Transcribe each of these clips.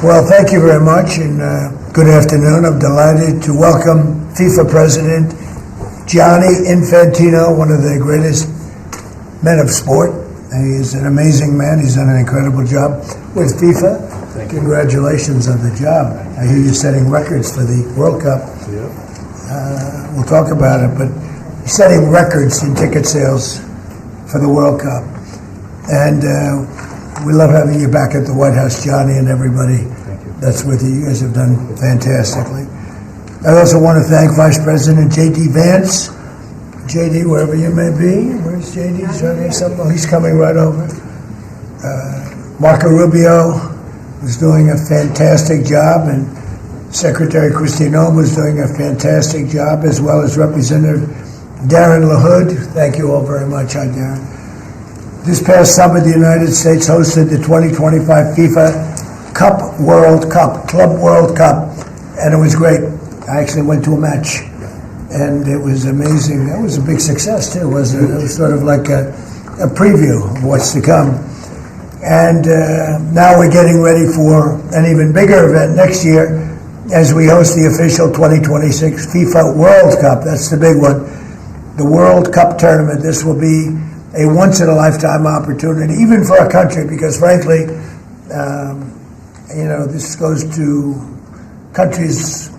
Well, thank you very much, and good afternoon. I'm delighted to welcome FIFA President Gianni Infantino, one of the greatest men of sport. He is an amazing man. He's done an incredible job with FIFA. Thank you. Congratulations on the job. I hear you're setting records for the World Cup. Yeah. We'll talk about it, but you're setting records in ticket sales for the World Cup. And we love having you back at the White House, Johnny, and everybody that's with you. You guys have done fantastically. I also want to thank Vice President J.D. Vance. J.D., wherever you may be. Where's J.D.? He's coming right over. Marco Rubio was doing a fantastic job, and Secretary Kristi Noem was doing a fantastic job, as well as Representative Darren LaHood. Thank you all very much. Hi, Darren. This past summer, the United States hosted the 2025 FIFA Club World Cup, and it was great. I actually went to a match, and it was amazing. That was a big success, too, wasn't it? It was sort of like a preview of what's to come. And now we're getting ready for an even bigger event next year as we host the official 2026 FIFA World Cup. That's the big one. The World Cup tournament. This will be a once-in-a-lifetime opportunity, even for our country, because frankly, this goes to countries,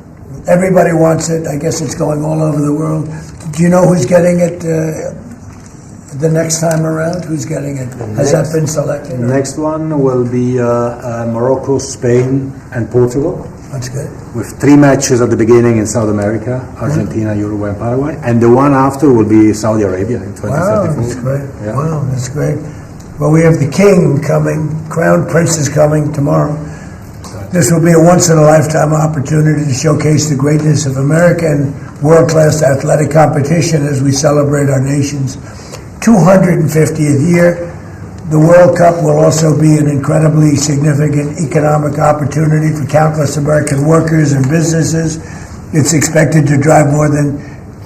everybody wants it. I guess it's going all over the world. Do you know who's getting it the next time around? Who's getting it? Has that been selected? The next one will be Morocco, Spain, and Portugal. That's good. With 3 matches at the beginning in South America, Argentina, Uruguay, and Paraguay. And the one after will be Saudi Arabia in 2034. Wow, that's great. Yeah. Wow, that's great. Well, we have the king coming, Crown Prince is coming tomorrow. This will be a once-in-a-lifetime opportunity to showcase the greatness of American world-class athletic competition as we celebrate our nation's 250th year. The World Cup will also be an incredibly significant economic opportunity for countless American workers and businesses. It's expected to drive more than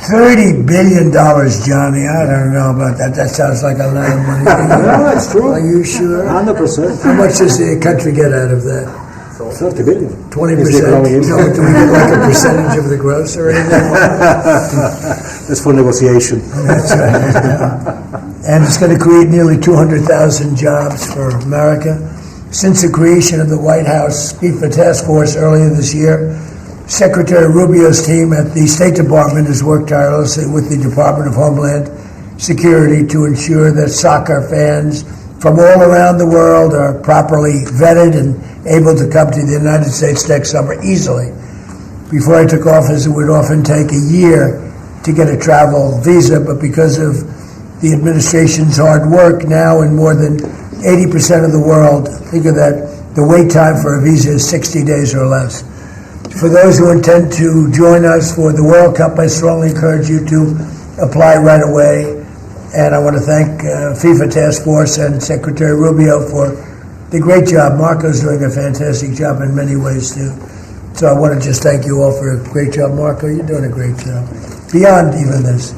$30 billion, Johnny. I don't know about that. That sounds like a lot of money. No, that's true. Are you sure? 100%. How much does the country get out of that? 30 billion. 20%? No, do we get like a percentage of the gross or anything? That's for negotiation. That's right. And it's going to create nearly 200,000 jobs for America. Since the creation of the White House FIFA Task Force earlier this year, Secretary Rubio's team at the State Department has worked tirelessly with the Department of Homeland Security to ensure that soccer fans from all around the world are properly vetted and able to come to the United States next summer easily. Before I took office, it would often take a year to get a travel visa, but because of the administration's hard work, now in more than 80% of the world, think of that, the wait time for a visa is 60 days or less. For those who intend to join us for the World Cup, I strongly encourage you to apply right away. And I want to thank FIFA Task Force and Secretary Rubio for the great job. Marco's doing a fantastic job in many ways, too. So I want to just thank you all for a great job. Marco, you're doing a great job. Beyond even this,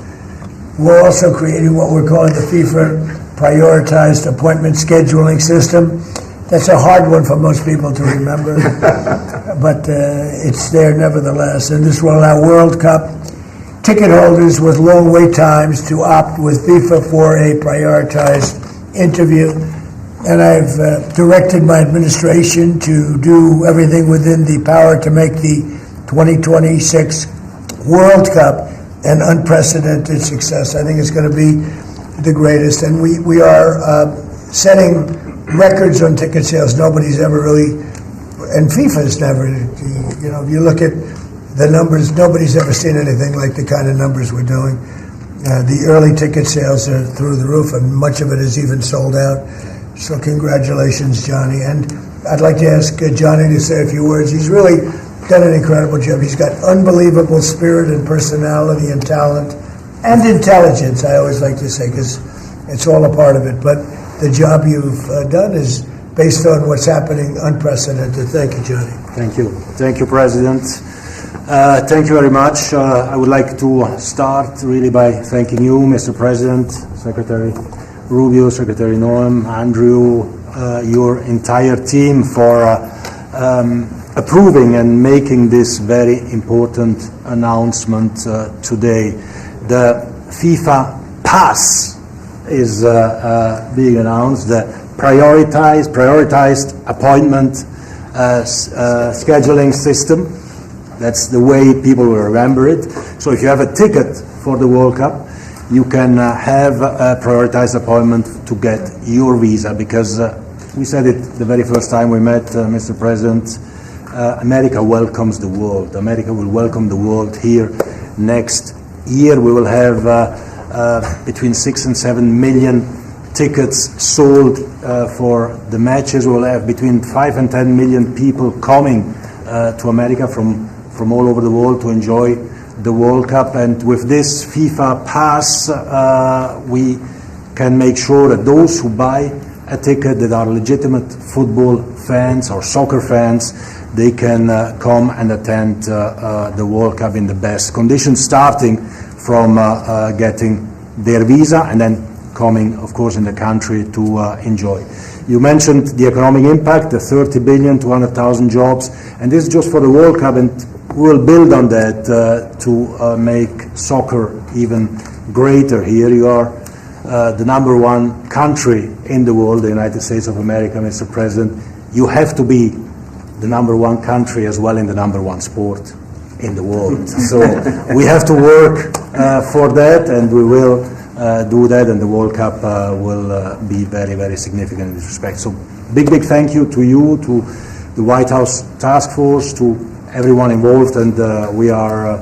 we're also creating what we're calling the FIFA Prioritized Appointment Scheduling System. That's a hard one for most people to remember, but it's there nevertheless. And this will allow World Cup ticket holders with long wait times to opt with FIFA for a prioritized interview. And I've directed my administration to do everything within the power to make the 2026 World Cup an unprecedented success. I think it's going to be the greatest. And we are setting records on ticket sales. Nobody's ever really, and FIFA's never, if you look at the numbers, nobody's ever seen anything like the kind of numbers we're doing. The early ticket sales are through the roof, and much of it is even sold out. So congratulations, Johnny. And I'd like to ask Johnny to say a few words. He's really done an incredible job. He's got unbelievable spirit and personality and talent and intelligence, I always like to say, because it's all a part of it. But the job you've done is based on what's happening, unprecedented. Thank you, Johnny. Thank you. Thank you, President. Thank you very much. I would like to start really by thanking you, Mr. President, Secretary Rubio, Secretary Noem, Andrew, your entire team for approving and making this very important announcement today. The FIFA Pass is being announced, the prioritized appointment scheduling system. That's the way people will remember it. So if you have a ticket for the World Cup, you can have a prioritized appointment to get your visa, because we said it the very first time we met, Mr. President, America welcomes the world. America will welcome the world here next year. We will have between 6 and 7 million tickets sold for the matches. We will have between 5 and 10 million people coming to America from all over the world to enjoy the World Cup. And with this FIFA Pass, we can make sure that those who buy a ticket that are legitimate football fans or soccer fans, they can come and attend the World Cup in the best conditions, starting from getting their visa and then coming, of course, in the country to enjoy. You mentioned the economic impact, the 30 billion, 200,000 jobs, and this is just for the World Cup, and we'll build on that to make soccer even greater here. You are the number one country in the world, the United States of America, Mr. President. You have to be the number one country as well in the number one sport in the world. So we have to work for that, and we will do that, and the World Cup will be very, very significant in this respect. So big thank you to you, to the White House Task Force, to everyone involved, and we are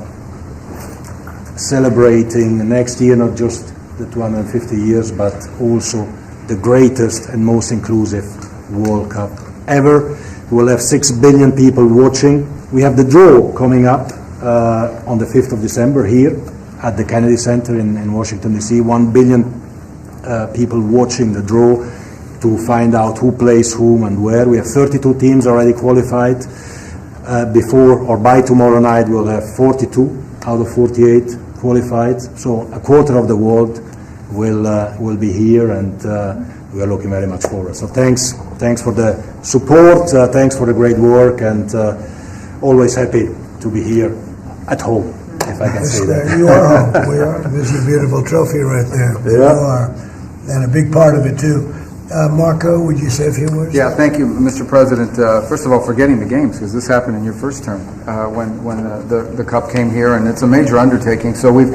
celebrating next year not just the 250 years, but also the greatest and most inclusive World Cup ever. We'll have 6 billion people watching. We have the draw coming up on the 5th of December here at the Kennedy Center in Washington, D.C. 1 billion people watching the draw to find out who plays whom and where. We have 32 teams already qualified. Before or by tomorrow night, we'll have 42 out of 48 qualified. So a quarter of the world will be here, and we are looking very much forward. So thanks for the support, thanks for the great work, and always happy to be here at home, if I can say that. You are home. We are. This is a beautiful trophy right there. Yeah. You are, and a big part of it too. Marco, would you say a few words? Yeah, thank you, Mr. President. First of all, for getting the games, because this happened in your first term when the Cup came here, and it's a major undertaking. So we've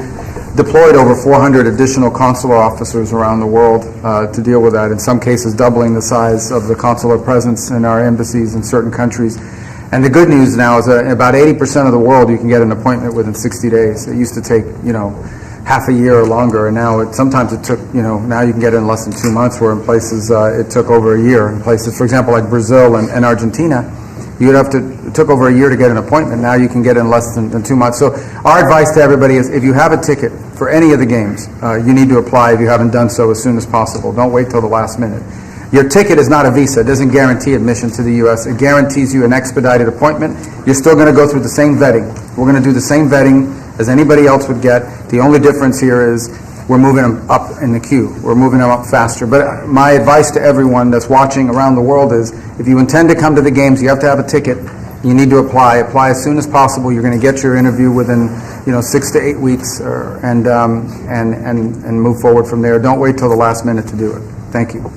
deployed over 400 additional consular officers around the world to deal with that, in some cases doubling the size of the consular presence in our embassies in certain countries. And the good news now is that about 80% of the world you can get an appointment within 60 days. It used to take, half a year or longer, and now sometimes it took, now you can get it in less than 2 months, where in places it took over a year. In places, for example, like Brazil and Argentina, it took over a year to get an appointment. Now you can get it in less than 2 months. So our advice to everybody is, if you have a ticket for any of the games, you need to apply if you haven't done so as soon as possible. Don't wait till the last minute. Your ticket is not a visa. It doesn't guarantee admission to the U.S. It guarantees you an expedited appointment. You're still going to go through the same vetting. We're going to do the same vetting as anybody else would get. The only difference here is we're moving them up in the queue. We're moving them up faster. But my advice to everyone that's watching around the world is, if you intend to come to the games, you have to have a ticket. You need to apply. Apply as soon as possible. You're going to get your interview within 6 to 8 weeks, and move forward from there. Don't wait till the last minute to do it. Thank you.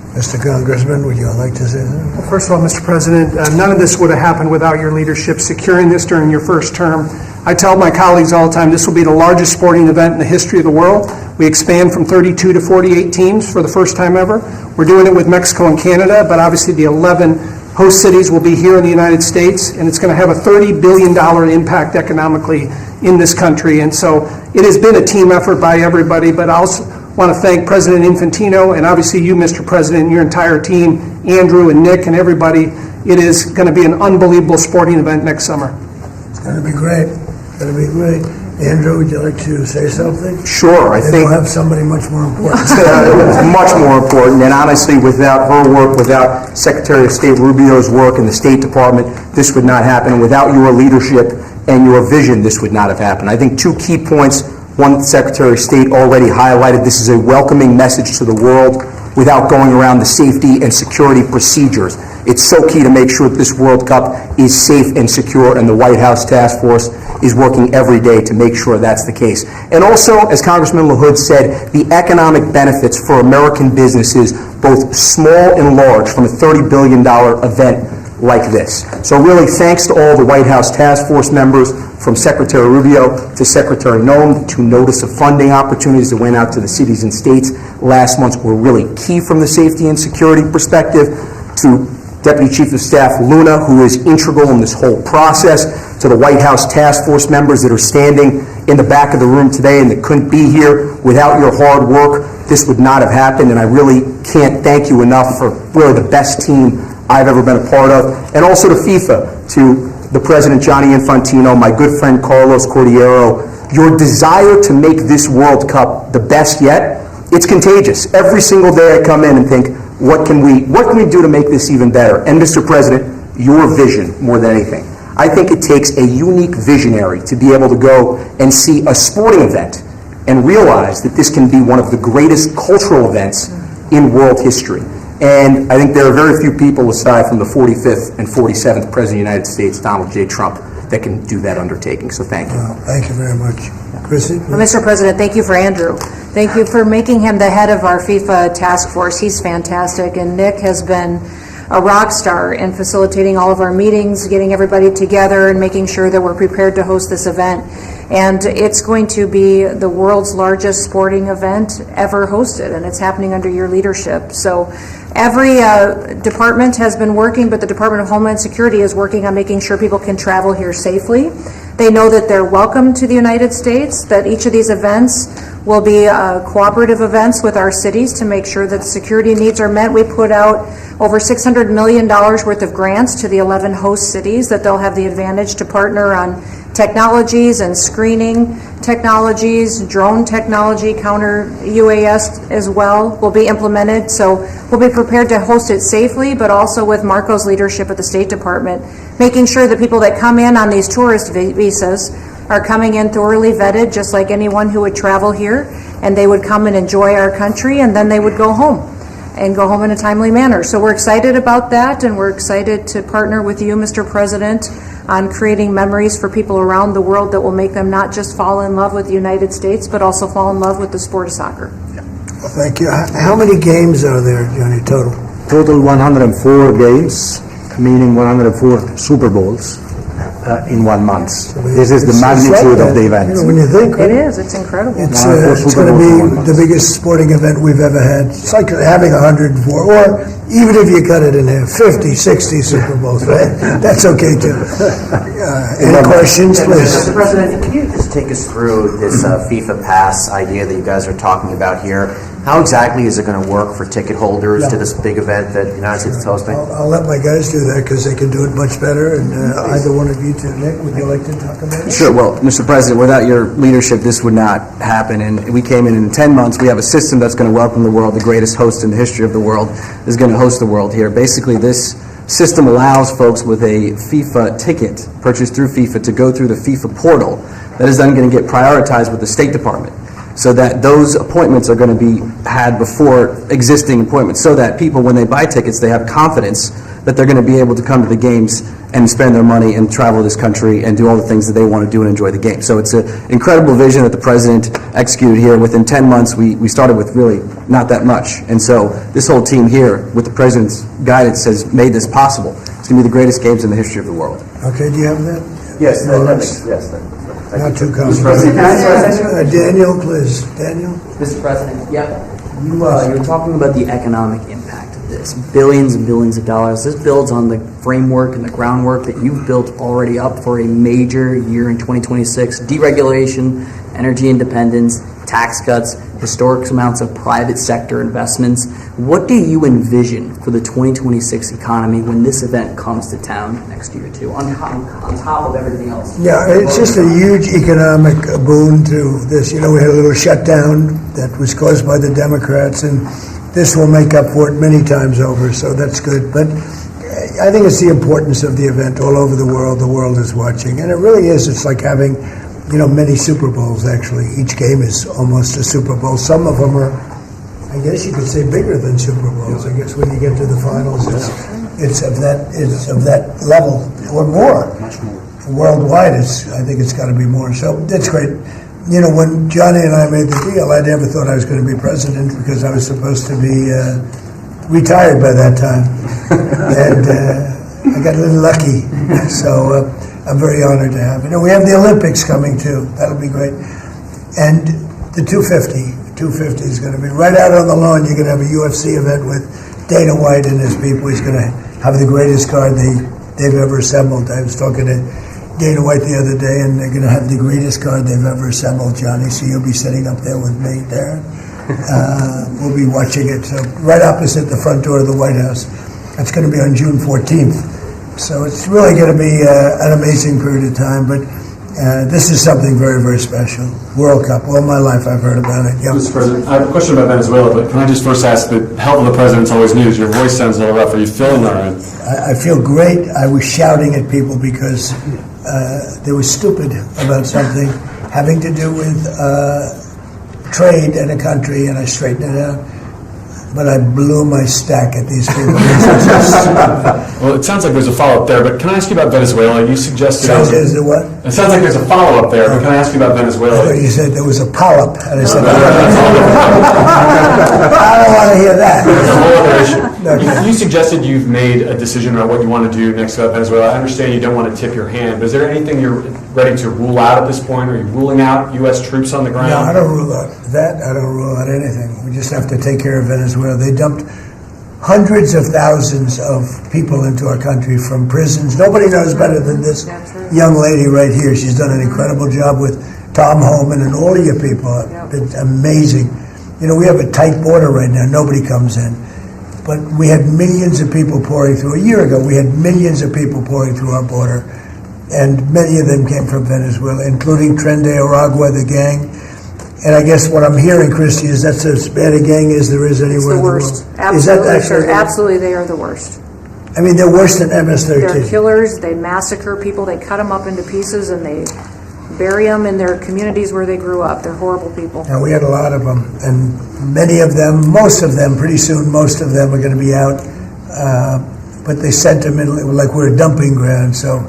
Mr. Congressman, would you like to say something? Well, first of all, Mr. President, none of this would have happened without your leadership securing this during your first term. I tell my colleagues all the time, this will be the largest sporting event in the history of the world. We expand from 32 to 48 teams for the first time ever. We're doing it with Mexico and Canada, but obviously the 11 host cities will be here in the United States, and it's going to have a $30 billion impact economically in this country. And so it has been a team effort by everybody, but I also want to thank President Infantino and obviously you, Mr. President, and your entire team, Andrew and Nick and everybody. It is going to be an unbelievable sporting event next summer. It's going to be great. It's going to be great. Andrew, would you like to say something? Sure, I think we'll have somebody much more important. much more important, and honestly, without her work, without Secretary of State Rubio's work in the State Department, this would not happen. Without your leadership and your vision, this would not have happened. I think 2 key points. One, the Secretary of State already highlighted. This is a welcoming message to the world. without going around the safety and security procedures. It's so key to make sure that this World Cup is safe and secure, and the White House Task Force is working every day to make sure that's the case. And also, as Congressman LaHood said, the economic benefits for American businesses, both small and large, from a $30 billion event like this. So really, thanks to all the White House Task Force members, from Secretary Rubio to Secretary Noem. The 2 notice of funding opportunities that went out to the cities and states last month were really key from the safety and security perspective. To Deputy Chief of Staff Luna, who is integral in this whole process, to the White House Task Force members that are standing in the back of the room today and that couldn't be here. Without your hard work, this would not have happened, and I really can't thank you enough for really the best team I've ever been a part of. And also to FIFA, to the President Gianni Infantino, my good friend Carlos Cordiero, your desire to make this World Cup the best yet, it's contagious. Every single day I come in and think, what can we do to make this even better? And Mr. President, your vision more than anything. I think it takes a unique visionary to be able to go and see a sporting event and realize that this can be one of the greatest cultural events in world history. And I think there are very few people, aside from the 45th and 47th President of the United States, Donald J. Trump, that can do that undertaking. So thank you. Thank you very much. Chrissy? Well, Mr. President, thank you for Andrew. Thank you for making him the head of our FIFA task force. He's fantastic. And Nick has been a rock star in facilitating all of our meetings, getting everybody together, and making sure that we're prepared to host this event. And it's going to be the world's largest sporting event ever hosted, and it's happening under your leadership. So every department has been working, but the Department of Homeland Security is working on making sure people can travel here safely. They know that they're welcome to the United States, that each of these events will be cooperative events with our cities to make sure that security needs are met. We put out over $600 million worth of grants to the 11 host cities that they'll have the advantage to partner on technologies and screening technologies, drone technology, counter UAS as well will be implemented. So we'll be prepared to host it safely, but also with Marco's leadership at the State Department, making sure that people that come in on these tourist visas are coming in thoroughly vetted, just like anyone who would travel here, and they would come and enjoy our country, and then they would go home in a timely manner. So we're excited about that, and we're excited to partner with you, Mr. President, on creating memories for people around the world that will make them not just fall in love with the United States, but also fall in love with the sport of soccer. Well, thank you. How many games are there, Johnny, total? Total 104 games, meaning 104 Super Bowls in 1 month. This is the magnitude of the event. When you think, It is. It's incredible. it's going to be the biggest sporting event we've ever had. It's like having 104, or even if you cut it in half, 50, 60 Super Bowls, right? That's okay too. Any questions, please? Mr. President, can you just take us through this FIFA Pass idea that you guys are talking about here? How exactly is it going to work for ticket holders to this big event that the United States is hosting? I'll let my guys do that because they can do it much better. And either one of you two, Nick, would you like to talk about it? Sure. Well, Mr. President, without your leadership, this would not happen. And we came in 10 months. We have a system that's going to welcome the world. The greatest host in the history of the world is going to host the world here. Basically, this system allows folks with a FIFA ticket purchased through FIFA to go through the FIFA portal. That is then going to get prioritized with the State Department, so that those appointments are going to be had before existing appointments, so that people, when they buy tickets, they have confidence that they're going to be able to come to the games and spend their money and travel this country and do all the things that they want to do and enjoy the game. So it's an incredible vision that the President executed here. Within 10 months, we started with really not that much. And so this whole team here, with the President's guidance, has made this possible. It's going to be the greatest games in the history of the world. Okay, do you have that? Yes, Yes. Not too complicated. Daniel, please. Daniel? Mr. President, you're talking about the economic impact of this. Billions and billions of dollars. This builds on the framework and the groundwork that you've built already up for a major year in 2026. Deregulation, energy independence, tax cuts, historic amounts of private sector investments. What do you envision for the 2026 economy when this event comes to town next year, too, on top of everything else? Yeah, it's just a huge economic boon to this. You know, we had a little shutdown that was caused by the Democrats, and this will make up for it many times over, so that's good. But I think it's the importance of the event all over the world is watching, and it really is. It's like having, many Super Bowls, actually. Each game is almost a Super Bowl. Some of them are I guess you could say bigger than Super Bowls. I guess when you get to the finals, it's of that level or more. Much more. Worldwide, I think it's got to be more. So that's great. You know, when Johnny and I made the deal, I never thought I was going to be president because I was supposed to be retired by that time, and I got a little lucky. So I'm very honored to have it. And we have the Olympics coming too. That'll be great. And the 250 is going to be right out on the lawn. You're going to have a UFC event with Dana White and his people. He's going to have the greatest card they've ever assembled. I was talking to Dana White the other day, and they're going to have the greatest card they've ever assembled, Johnny. So you'll be sitting up there with me, Darren. We'll be watching it. So right opposite the front door of the White House. That's going to be on June 14th. So it's really going to be an amazing period of time. But this is something very, very special. World Cup. All my life I've heard about it. Yep. Mr. President, I have a question about Venezuela, but can I just first ask, the health of the president's always news. Your voice sounds a little rough. Are you feeling all right? I feel great. I was shouting at people because they were stupid about something having to do with trade in a country, and I straightened it out. But I blew my stack at these people. Well, it sounds like there's a follow-up there, but can I ask you about Venezuela? You suggested... So is there what? It sounds like there's a follow-up there, but can I ask you about I Venezuela? thought you said there was a polyp, and I said, I don't want to hear that. There's a whole other issue. Okay. You suggested you've made a decision about what you want to do next about Venezuela. I understand you don't want to tip your hand, but is there anything you're ready to rule out at this point? Are you ruling out U.S. troops on the ground? No, I don't rule out that. I don't rule out anything. We just have to take care of Venezuela. They dumped hundreds of thousands of people into our country from prisons. Nobody knows better than this young lady right here. She's done an incredible job with Tom Homan and all of your people. It's amazing. You know, we have a tight border right now. Nobody comes in. But we had millions of people pouring through. A year ago, we had millions of people pouring through our border. And many of them came from Venezuela, including Tren de Aragua, the gang. And I guess what I'm hearing, Christy, is that's as bad a gang as there is anywhere in the world. It's the worst. Is that Absolutely, actually? sir. Absolutely, they are the worst. I mean, they're worse than MS-13. They're killers. They massacre people. They cut them up into pieces, and they bury them in their communities where they grew up. They're horrible people. Now, we had a lot of them, and many of them, most of them, pretty soon, most of them are going to be out. But they sent them in like we're a dumping ground. So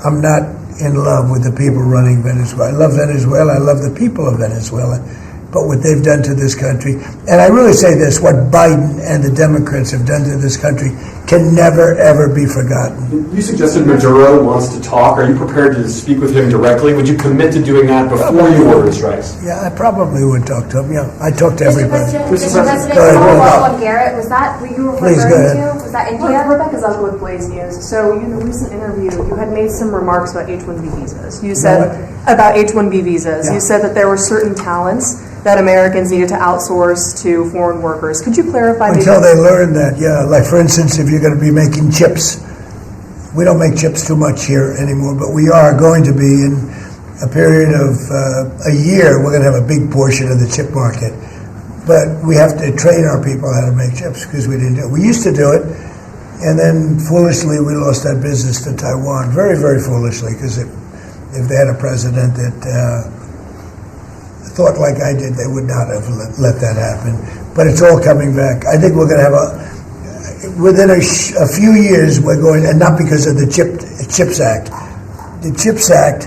I'm not in love with the people running Venezuela. I love Venezuela. I love the people of Venezuela. But what they've done to this country, and I really say this, what Biden and the Democrats have done to this country can never, ever be forgotten. You suggested Maduro wants to talk. Are you prepared to speak with him directly? Would you commit to doing that before you order strikes? Yeah, I probably would talk to him. Yeah, I talk to everybody. Mr. President, Go ahead, follow-up on Garrett, was that what you were Please, go referring ahead. to? Was that India? Rebecca Zuckel with Blaze News. So in a recent interview, you had made some remarks about H-1B visas. You said about H-1B visas. Yeah. You said that there were certain talents that Americans needed to outsource to foreign workers. Could you clarify? Until they learn that, yeah. Like, for instance, if you're going to be making chips, we don't make chips too much here anymore, but we are going to be in a period of a year. We're going to have a big portion of the chip market. But we have to train our people how to make chips because we didn't do it. We used to do it, and then foolishly we lost that business to Taiwan. Very, very foolishly, because if they had a president that thought like I did, they would not have let that happen. But it's all coming back. I think we're going to have within a few years, we're going, and not because of the CHIPS Act. The CHIPS Act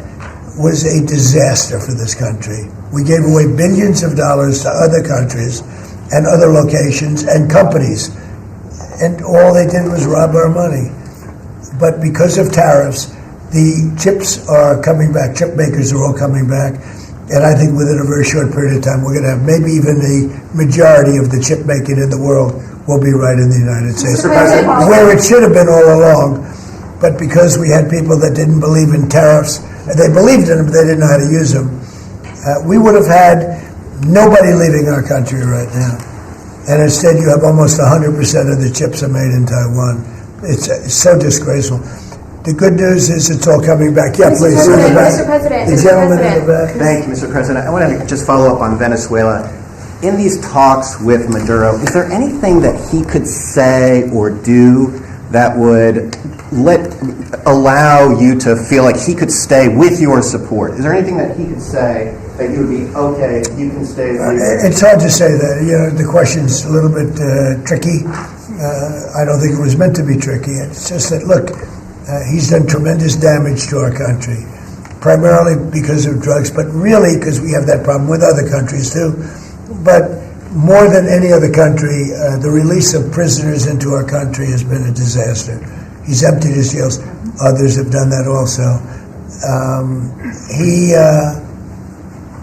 was a disaster for this country. We gave away billions of dollars to other countries and other locations and companies, and all they did was rob our money. But because of tariffs, the chips are coming back. Chip makers are all coming back. And I think within a very short period of time, we're going to have maybe even the majority of the chip making in the world will be right in the United States. Where it should have been all along. But because we had people that didn't believe in tariffs, they believed in them, but they didn't know how to use them, we would have had nobody leaving our country right now. And instead, you have almost 100% of the chips are made in Taiwan. It's so disgraceful. The good news is it's all coming back. Yeah, please. Mr. President, The gentleman in the back. Thank you, Mr. President. I want to just follow up on Venezuela. In these talks with Maduro, is there anything that he could say or do that would allow you to feel like he could stay with your support? Is there anything that he could say that you would be, okay, you can stay as leader? It's hard to say that. You know, the question's a little bit tricky. I don't think it was meant to be tricky. It's just that, look, he's done tremendous damage to our country, primarily because of drugs, but really because we have that problem with other countries too. But more than any other country, the release of prisoners into our country has been a disaster. He's emptied his jails. Others have done that also. He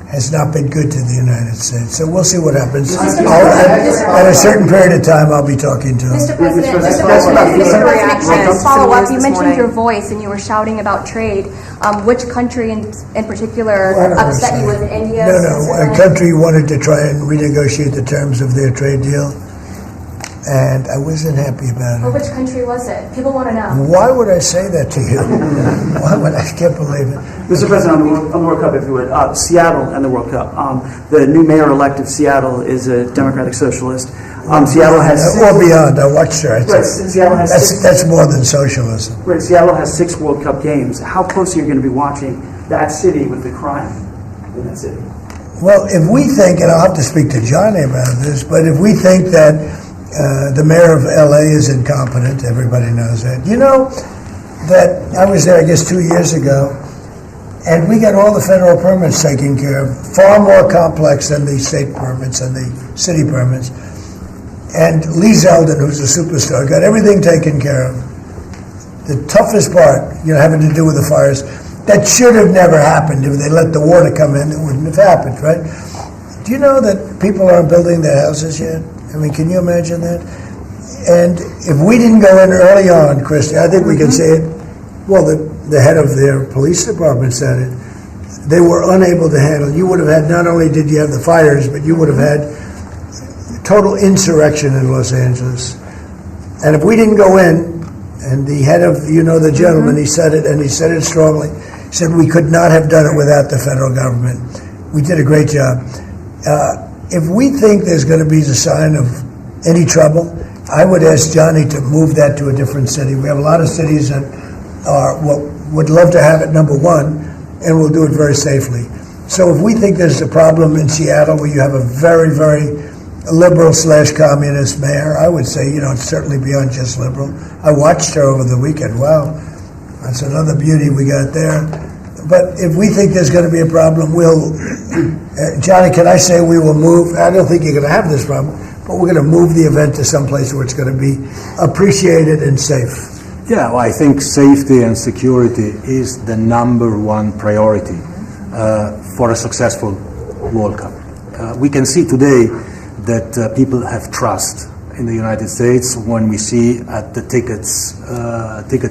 has not been good to the United States. So we'll see what happens. At a certain period of time, I'll be talking to him. Mr. President, to follow up, you mentioned your voice and you were shouting about trade. Which country in particular upset you? Was it India? No, a country wanted to try and renegotiate the terms of their trade deal, and I wasn't happy about Or it. which country was it? People want to know. Why would I say that to you? Why would I? Can't believe it. Mr. President, on the World Cup, if you would, Seattle and the World Cup. The new mayor-elect of Seattle is a Democratic Socialist. Seattle has or beyond. I watched her. Right, Seattle has that's more than socialism. Right, Seattle has 6 World Cup games. How close are you going to be watching that city with the crime in that city? Well, if we think, and I'll have to speak to Johnny about this, but if we think that the mayor of LA is incompetent, everybody knows that. You know that I was there, I guess, 2 years ago, and we got all the federal permits taken care of, far more complex than the state permits and the city permits. And Lee Zeldin, who's a superstar, got everything taken care of. The toughest part, having to do with the fires, that should have never happened. If they let the water come in, it wouldn't have happened, right? Do you know that people aren't building their houses yet? I mean, can you imagine that? And if we didn't go in early on, Christy, I think we can say it. Well, the head of their police department said it. They were unable to handle. You would have had, not only did you have the fires, but you would have had total insurrection in Los Angeles. And if we didn't go in, and the head of, the gentleman, he said it, and he said it strongly, he said we could not have done it without the federal government. We did a great job. If we think there's going to be a sign of any trouble, I would ask Johnny to move that to a different city. We have a lot of cities that would love to have it, number one, and we'll do it very safely. So if we think there's a problem in Seattle where you have a very, very liberal/communist mayor, I would say, it's certainly beyond just liberal. I watched her over the weekend. Wow, that's another beauty we got there. But if we think there's going to be a problem, Johnny, can I say we will move? I don't think you're going to have this problem, but we're going to move the event to someplace where it's going to be appreciated and safe. Yeah, well, I think safety and security is the number one priority for a successful World Cup. We can see today that people have trust in the United States when we see at the ticket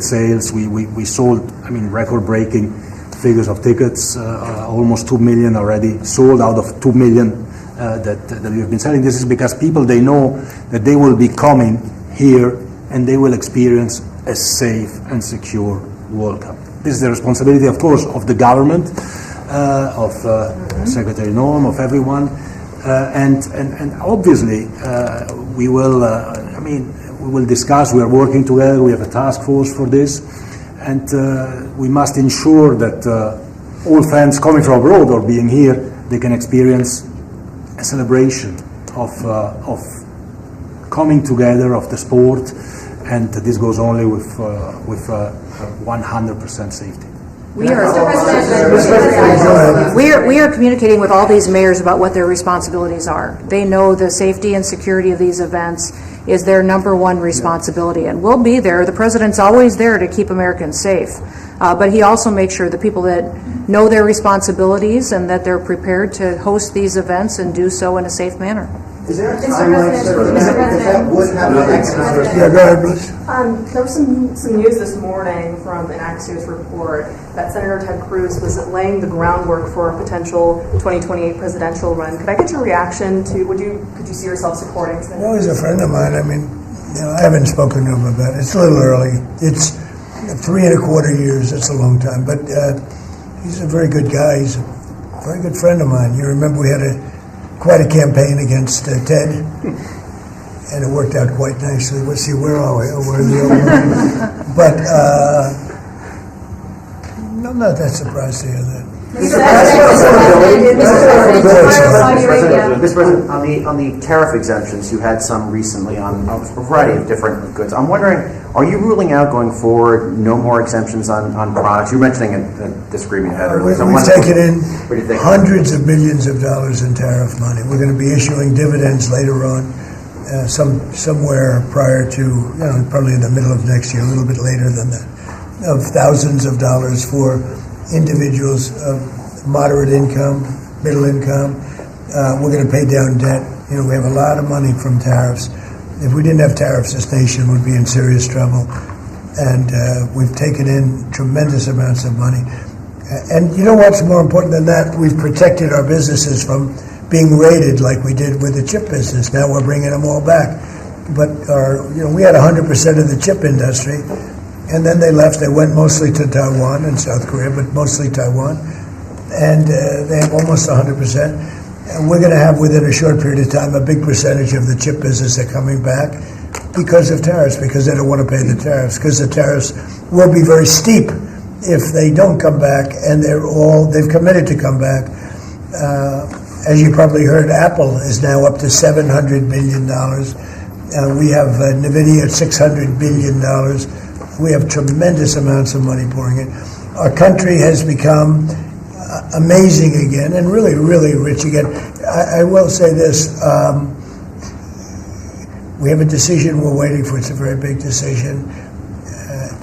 sales, we sold, record-breaking figures of tickets, almost 2 million already sold out of 2 million that we have been selling. This is because people, they know that they will be coming here and they will experience a safe and secure World Cup. This is the responsibility, of course, of the government, of Secretary Norm, of everyone. And obviously, we will discuss. We are working together. We have a task force for this, and we must ensure that all fans coming from abroad or being here, they can experience a celebration of coming together of the sport, and this goes only with 100% safety. We are communicating with all these mayors about what their responsibilities are. They know the safety and security of these events is their number one responsibility, and we'll be there. The president's always there to keep Americans safe, but he also makes sure the people that know their responsibilities and that they're prepared to host these events and do so in a safe manner. Is there a timeline if that would happen? Yeah, go ahead, please. There was some news this morning from an Axios report that Senator Ted Cruz was laying the groundwork for a potential 2028 presidential run. Could I get your reaction to, could you see yourself supporting Senator Well, he's a friend of mine. I haven't spoken to him about it. It's a little early. It's 3.25 years. It's a long time. But he's a very good guy. He's a very good friend of mine. You remember we had quite a campaign against Ted, and it worked out quite nicely. Let's see, where are we? Oh, we're in the old one. But I'm not that surprised to hear that. Mr. President, on the tariff exemptions, you had some recently on a variety of different goods. I'm wondering, are you ruling out going forward no more exemptions on products? You were mentioning a disagreement you had earlier. We've taken in hundreds of millions of dollars in tariff money. We're going to be issuing dividends later on, somewhere prior to, probably in the middle of next year, a little bit later than that, of thousands of dollars for individuals of moderate income, middle income. We're going to pay down debt. We have a lot of money from tariffs. If we didn't have tariffs, this nation would be in serious trouble. And we've taken in tremendous amounts of money. And you know what's more important than that? We've protected our businesses from being raided like we did with the chip business. Now we're bringing them all back. But we had 100% of the chip industry. And then they left. They went mostly to Taiwan and South Korea, but mostly Taiwan. And they have almost 100%. And we're going to have, within a short period of time, a big percentage of the chip business are coming back because of tariffs, because they don't want to pay the tariffs, because the tariffs will be very steep if they don't come back, and they've committed to come back. As you probably heard, Apple is now up to $700 billion. We have NVIDIA at $600 billion. We have tremendous amounts of money pouring in. Our country has become amazing again and really, really rich again. I will say this. We have a decision we're waiting for. It's a very big decision.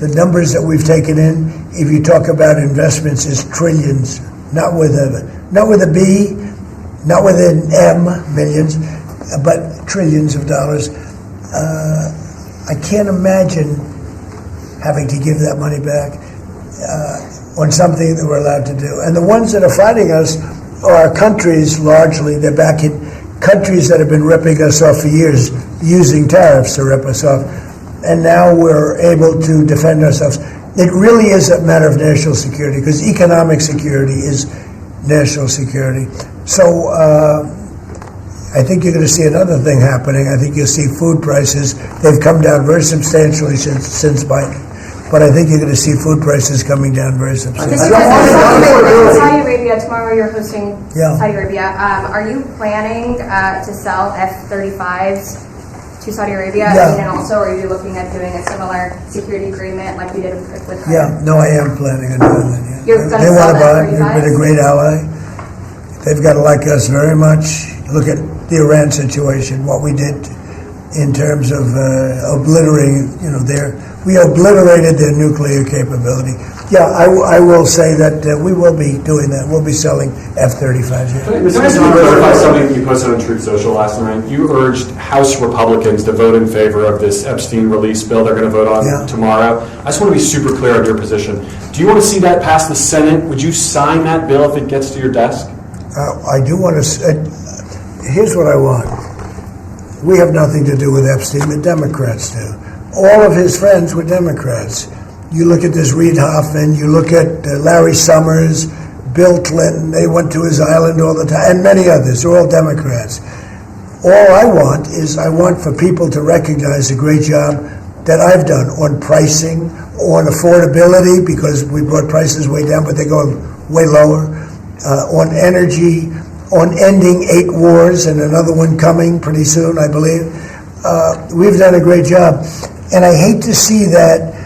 The numbers that we've taken in, if you talk about investments, is trillions, not with a B, not with an M, millions, but trillions of dollars. I can't imagine having to give that money back on something that we're allowed to do. And the ones that are fighting us are countries, largely. They're back in countries that have been ripping us off for years, using tariffs to rip us off. And now we're able to defend ourselves. It really is a matter of national security, because economic security is national security. So I think you're going to see another thing happening. I think you'll see food prices. They've come down very substantially since Biden. But I think you're going to see food prices coming down very substantially. Saudi Arabia, tomorrow you're hosting Saudi Arabia. Are you planning to sell F-35s to Saudi Arabia? Yeah. And also, are you looking at doing a similar security agreement like we did with Qatar? Yeah, no, I am planning on doing that. Yeah. You're going They to sell want to buy. They've F-35s? been a great ally. They've got to like us very much. Look at the Iran situation, what we did in terms of obliterating, we obliterated their nuclear capability. Yeah, I will say that we will be doing that. We'll be selling F-35s. Mr. President, to clarify something you posted on Truth Social last night. You urged House Republicans to vote in favor of this Epstein release bill they're going to vote on tomorrow. I just want to be super clear on your position. Do you want to see that pass the Senate? Would you sign that bill if it gets to your desk? I do want to. Here's what I want. We have nothing to do with Epstein. The Democrats do. All of his friends were Democrats. You look at this Reid Hoffman, you look at Larry Summers, Bill Clinton, they went to his island all the time, and many others. They're all Democrats. All I want for people to recognize the great job that I've done on pricing, on affordability, because we brought prices way down, but they're going way lower, on energy, on ending 8 wars and another one coming pretty soon, I believe. We've done a great job. And I hate to see that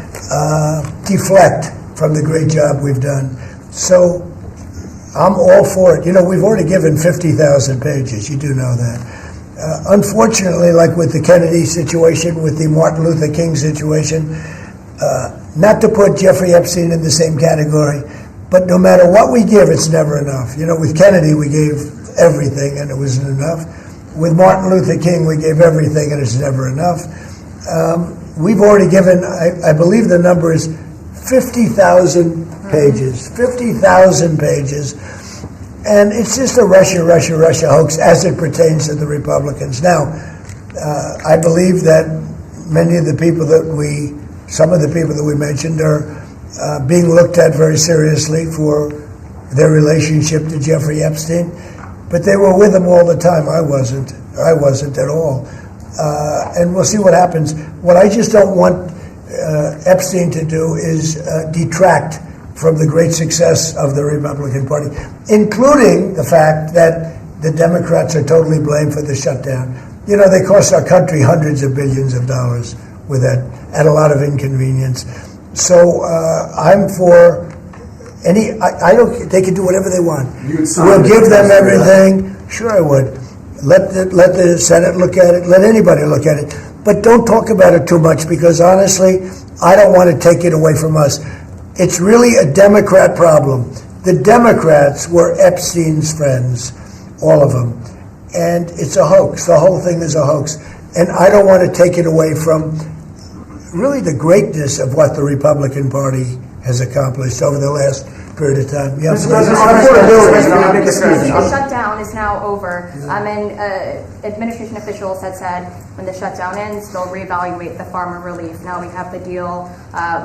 deflect from the great job we've done. So I'm all for it. We've already given 50,000 pages. You do know that. Unfortunately, like with the Kennedy situation, with the Martin Luther King situation, not to put Jeffrey Epstein in the same category, but no matter what we give, it's never enough. With Kennedy, we gave everything, and it wasn't enough. With Martin Luther King, we gave everything, and it's never enough. We've already given, I believe the number is 50,000 pages. 50,000 pages. And it's just a Russia hoax as it pertains to the Republicans. Now, I believe that some of the people that we mentioned are being looked at very seriously for their relationship to Jeffrey Epstein. But they were with him all the time. I wasn't at all. And we'll see what happens. What I just don't want Epstein to do is detract from the great success of the Republican Party, including the fact that the Democrats are totally blamed for the shutdown. You know, they cost our country hundreds of billions of dollars with that, at a lot of inconvenience. So I'm for I don't. They can do whatever they want. We'll give them everything. Sure, I would. Let the Senate look at it. Let anybody look at it. But don't talk about it too much, because honestly, I don't want to take it away from us. It's really a Democrat problem. The Democrats were Epstein's friends, all of them. And it's a hoax. The whole thing is a hoax. And I don't want to take it away from really the greatness of what the Republican Party has accomplished over the last period of time. Yeah, The shutdown is now over. And administration officials had said when the shutdown ends, they'll reevaluate the farmer relief. Now we have the deal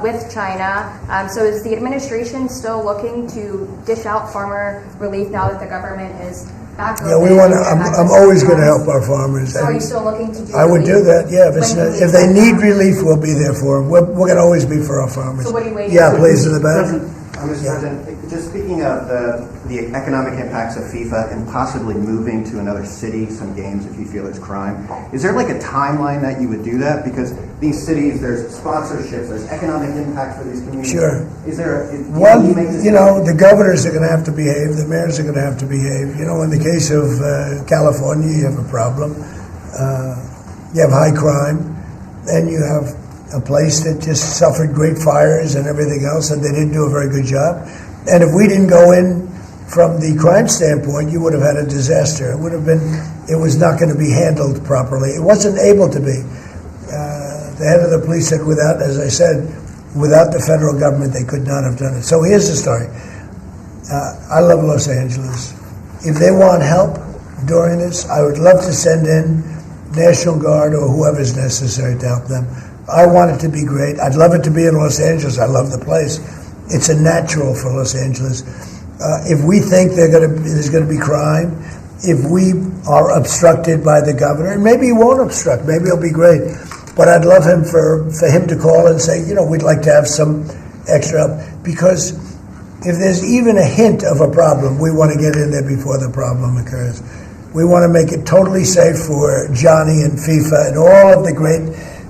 with China. So is the administration still looking to dish out farmer relief now that the government is back open? Yeah, we want to. I'm always going to help our farmers. So are you still looking to do I would relief? do that, yeah. If they need relief, we'll be there for them. We're going to always be for our farmers. So what are you waiting Yeah, for? please, in the back. Mr. President, just speaking of the economic impacts of FIFA and possibly moving to another city, some games if you feel it's crime, is there like a timeline that you would do that? Because these cities, there's sponsorships, there's economic impact for these communities. Sure. Is there Well, you know, the governors are going to have to behave. The mayors are going to have to behave. You know, in the case of California, you have a problem. You have high crime, and you have a place that just suffered great fires and everything else, and they didn't do a very good job. And if we didn't go in from the crime standpoint, you would have had a disaster. It would have been, it was not going to be handled properly. It wasn't able to be. The head of the police said without, as I said, without the federal government, they could not have done it. So here's the story. I love Los Angeles. If they want help during this, I would love to send in National Guard or whoever's necessary to help them. I want it to be great. I'd love it to be in Los Angeles. I love the place. It's a natural for Los Angeles. If we think there's going to be crime, if we are obstructed by the governor, and maybe he won't obstruct, maybe it'll be great. But I'd love him for him to call and say, you know, we'd like to have some extra help. Because if there's even a hint of a problem, we want to get in there before the problem occurs. We want to make it totally safe for Johnny and FIFA and all of the great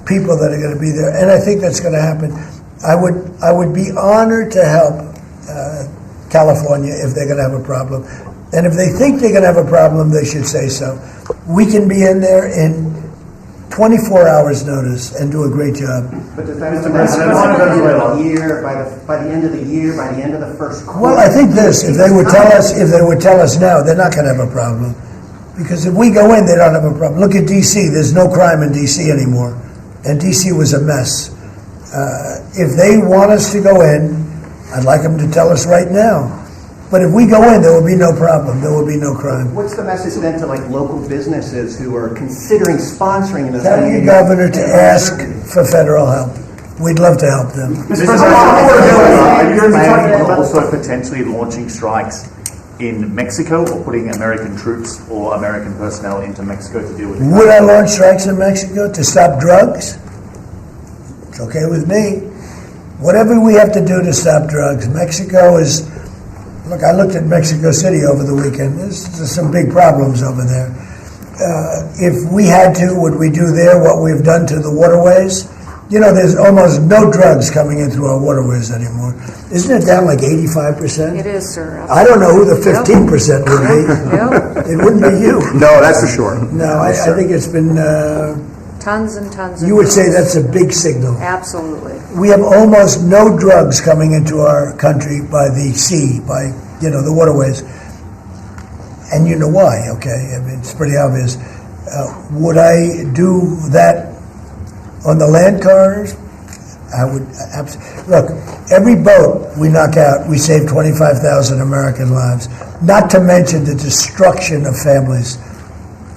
people that are going to be there, and I think that's going to happen. I would be honored to help California if they're going to have a problem, and if they think they're going to have a problem, they should say so. We can be in there in 24 hours notice and do a great job. But does that mean by the year, by the end of the year, by the end of the first quarter? Well, I think this: if they would tell us now, they're not going to have a problem, because if we go in, they don't have a problem. Look at D.C. There's no crime in D.C. anymore. And D.C. was a mess. If they want us to go in, I'd like them to tell us right now. But if we go in, there will be no problem. There will be no crime. What's the message then to like local businesses who are considering sponsoring an event? Tell your governor to ask for federal help. We'd love to help them. Mr. President, are you planning on also potentially launching strikes in Mexico or putting American troops or American personnel into Mexico to deal with it? Would I launch strikes in Mexico to stop drugs? It's okay with me. Whatever we have to do to stop drugs. Mexico is, look, I looked at Mexico City over the weekend. There's some big problems over there. If we had to, would we do there what we've done to the waterways? You know, there's almost no drugs coming in through our waterways anymore. Isn't it down like 85%? It is, sir. I don't know who the 15% would be. Yep. It wouldn't be you. No, that's for sure. No, I think it's been... Tons and tons of you would say drugs. that's a big signal. Absolutely. We have almost no drugs coming into our country by the sea, by, you know, the waterways. And you know why, okay? I mean, it's pretty obvious. Would I do that on the land corridors? I would absolutely. Look, every boat we knock out, we save 25,000 American lives. Not to mention the destruction of families.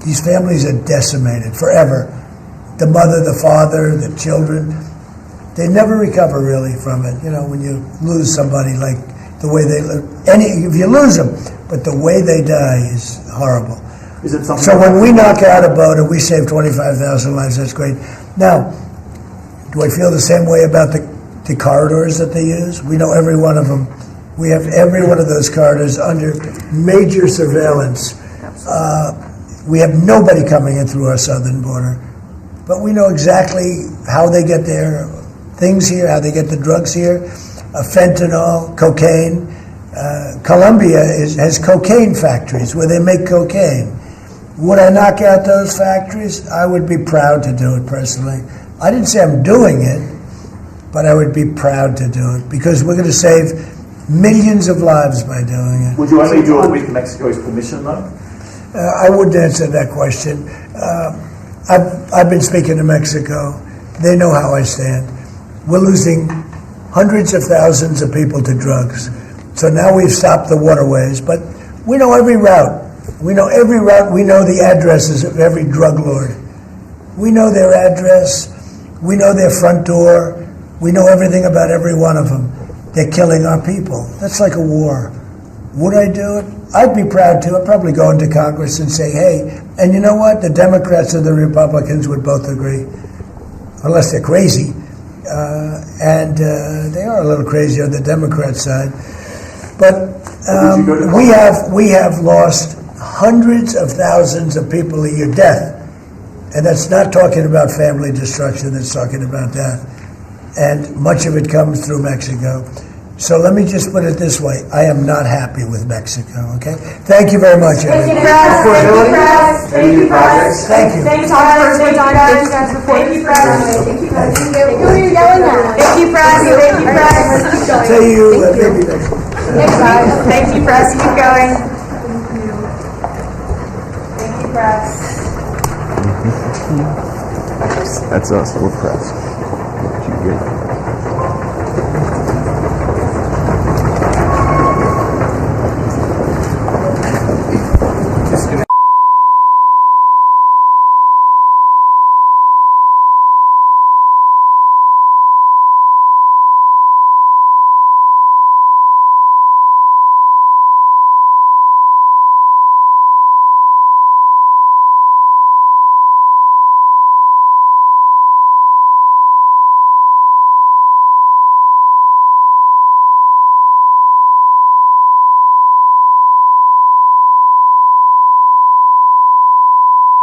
These families are decimated forever. The mother, the father, the children, they never recover really from it. You know, when you lose somebody like the way they live, if you lose them, but the way they die is horrible. Is it something? So when we knock out a boat and we save 25,000 lives, that's great. Now, do I feel the same way about the the corridors that they use. We know every one of them. We have every one of those corridors under major surveillance. We have nobody coming in through our southern border. But we know exactly how they get their things here, how they get the drugs here, fentanyl, cocaine. Colombia has cocaine factories where they make cocaine. Would I knock out those factories? I would be proud to do it personally. I didn't say I'm doing it, but I would be proud to do it because we're going to save millions of lives by doing it. Would you only do it with Mexico's permission, though? I wouldn't answer that question. I've been speaking to Mexico. They know how I stand. We're losing hundreds of thousands of people to drugs. So now we've stopped the waterways, but we know every route. We know every route. We know the addresses of every drug lord. We know their address. We know their front door. We know everything about every one of them. They're killing our people. That's like a war. Would I do it? I'd be proud to. I'd probably go into Congress and say, hey, and you know what? The Democrats and the Republicans would both agree, unless they're crazy. And they are a little crazy on the Democrat side. But we have lost hundreds of thousands of people a year, death. And that's not talking about family destruction, that's talking about death. And much of it comes through Mexico. So let me just put it this way. I am not happy with Mexico, okay? Thank you very much, everybody. Thank you, press. Thank you, press. Thank you. Thank you, press. Thank you, press. Thank you, press. Who are you yelling at? Thank you, press. Thank you, press. Tell you, maybe Thank you, press. Keep going. Thank you, press. That's us. We're press.